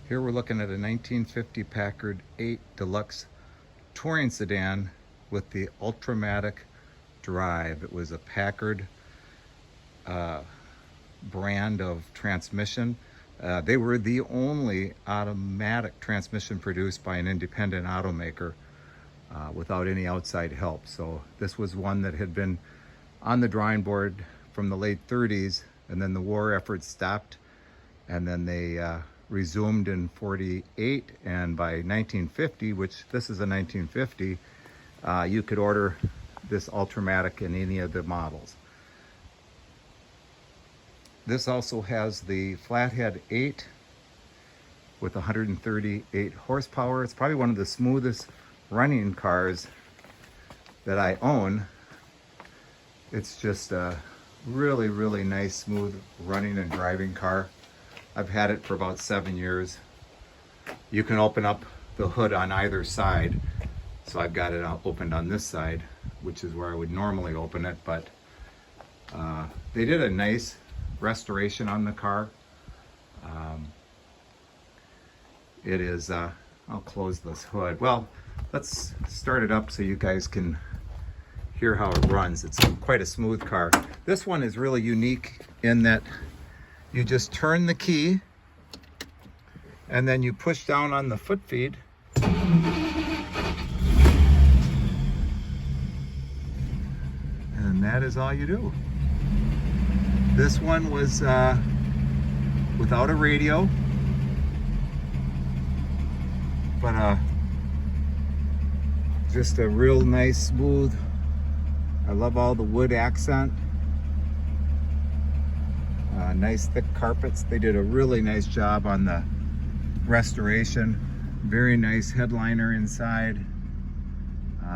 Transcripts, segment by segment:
Here we're looking at a 1950 Packard 8 Deluxe Touring Sedan with the UltramaticDrive. It was a Packard brand of transmission. They were the only automatic transmission produced by an independent automaker without any outside help. So this was one that had been on the drawing board from the late 30s, and then the war effort stopped, and then they resumed in 48, and by 1950, which this is a 1950, you could order this Ultramatic in any of the models. This also has the Flathead 8 with 138 horsepower. It's probably one of the smoothest running cars that I own. It's just a really, really nice, smooth running and driving car. I've had it for about 7 years. You can open up the hood on either side. So I've got it opened on this side, which is where I would normally open it, but they did a nice restoration on the car. It is, I'll close this hood. Well, let's start it up so you guys can hear how it runs. It's quite a smooth car. This one is really unique in that you just turn the key and then you push down on the foot feed. And that is all you do. This one was without a radio, but just a real nice, smooth. I love all the wood accent. Nice thick carpets. They did a really nice job on the restoration. Very nice headliner inside.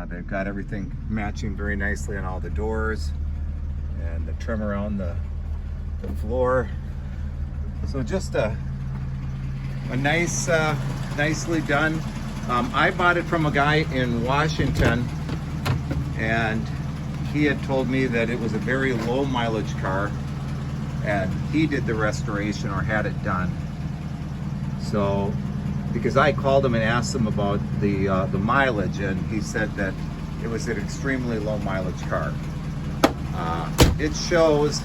They've got everything matching very nicely on all the doors and the trim around the floor. So just a nice, nicely done. I bought it from a guy in Washington, and he had told me that it was a very low mileage car, and he did the restoration or had it done. So, because I called him and asked him about the mileage, and he said that it was an extremely low mileage car. It shows,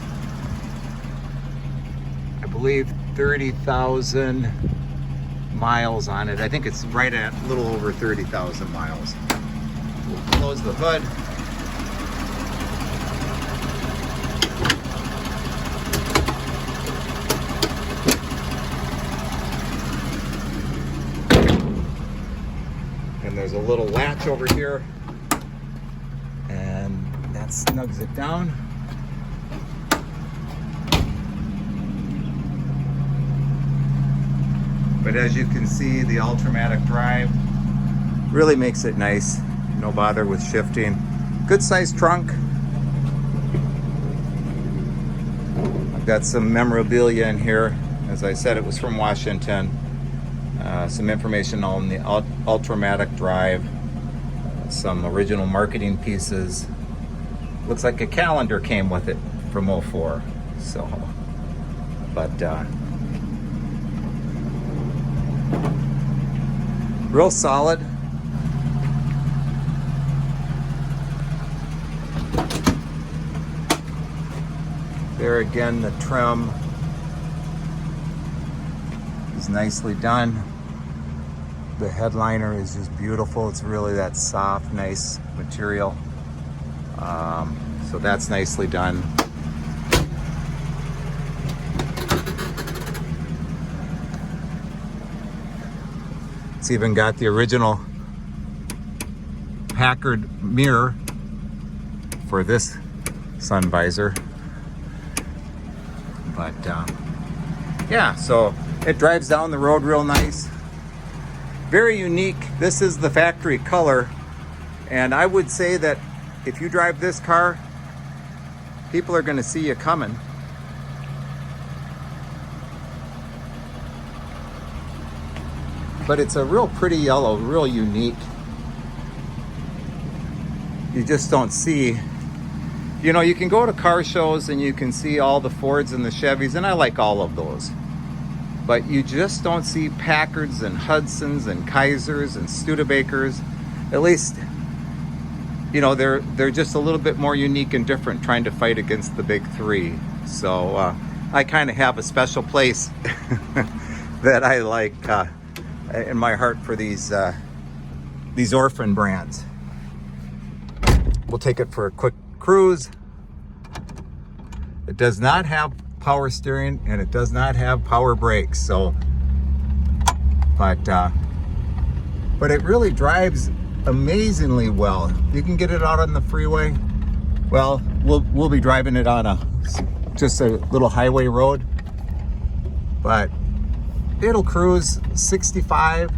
I believe, 30,000 miles on it. I think it's right at a little over 30,000 miles. We'll close the hood. And there's a little latch over here, and that snugs it down. But as you can see, the UltramaticDrive really makes it nice. No bother with shifting. Good sized trunk. I've got some memorabilia in here. As I said, it was from Washington. Some information on the UltramaticDrive. Some original marketing pieces. Looks like a calendar came with it from '04. So, but real solid. There again, the trim is nicely done. The headliner is just beautiful. It's really that soft, nice material. So that's nicely done. It's even got the original Packard mirror for this sun visor. But yeah, so it drives down the road real nice. Very unique. This is the factory color, and I would say that if you drive this car, people are going to see you coming. But it's a real pretty yellow, real unique. You just don't see, you know, you can go to car shows and you can see all the Fords and the Chevys, and I like all of those. but you just don't see Packards and Hudsons and Kaisers and Studebakers. At least, you know, they're just a little bit more unique and different, trying to fight against the big three. So I kind of have a special place that I like in my heart for these orphan brands. We'll take it for a quick cruise. It does not have power steering and it does not have power brakes, so but it really drives amazingly well. You can get it out on the freeway. Well, we'll be driving it on just a little highway road, but it'll cruise 65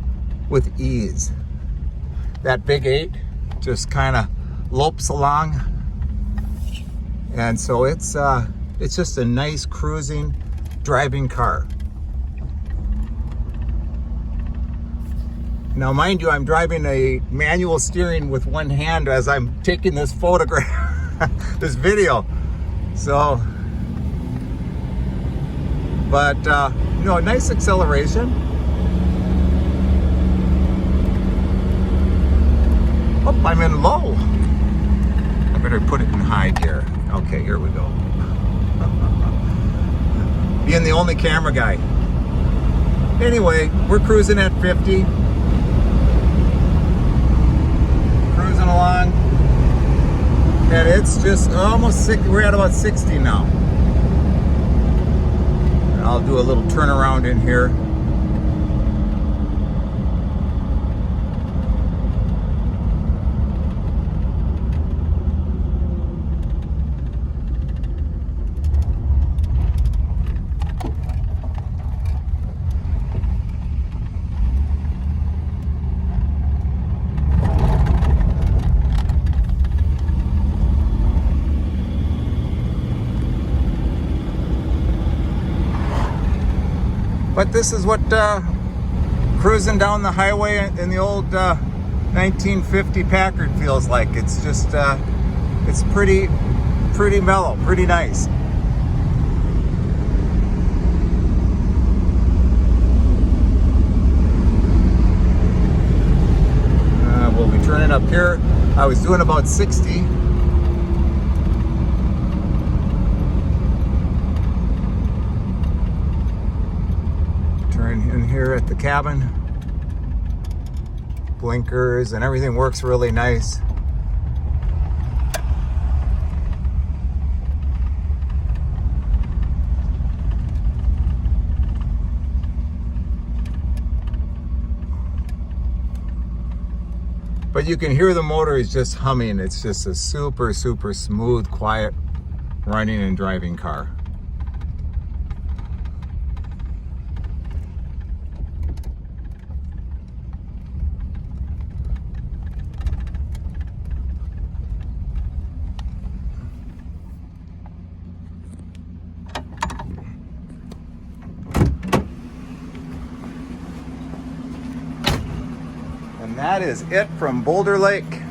with ease. That big 8 just kind of lopes along, and so it's just a nice cruising driving car. Now, mind you, I'm driving a manual steering with one hand as I'm taking this photograph, this video. So, but you know, nice acceleration. Oh, I'm in low. I better put it in high gear. Okay, here we go. Being the only camera guy. Anyway, we're cruising at 50. Cruising along. And it's just almost 60. We're at about 60 now. And I'll do a little turnaround in here. But this is what cruising down the highway in the old 1950 Packard feels like. It's just, it's pretty mellow, pretty nice. We'll be turning up here. I was doing about 60. In here at the cabin, blinkers and everything works really nice. But you can hear the motor is just humming. It's just a super smooth, quiet running and driving car. And that is it from Boulder Lake.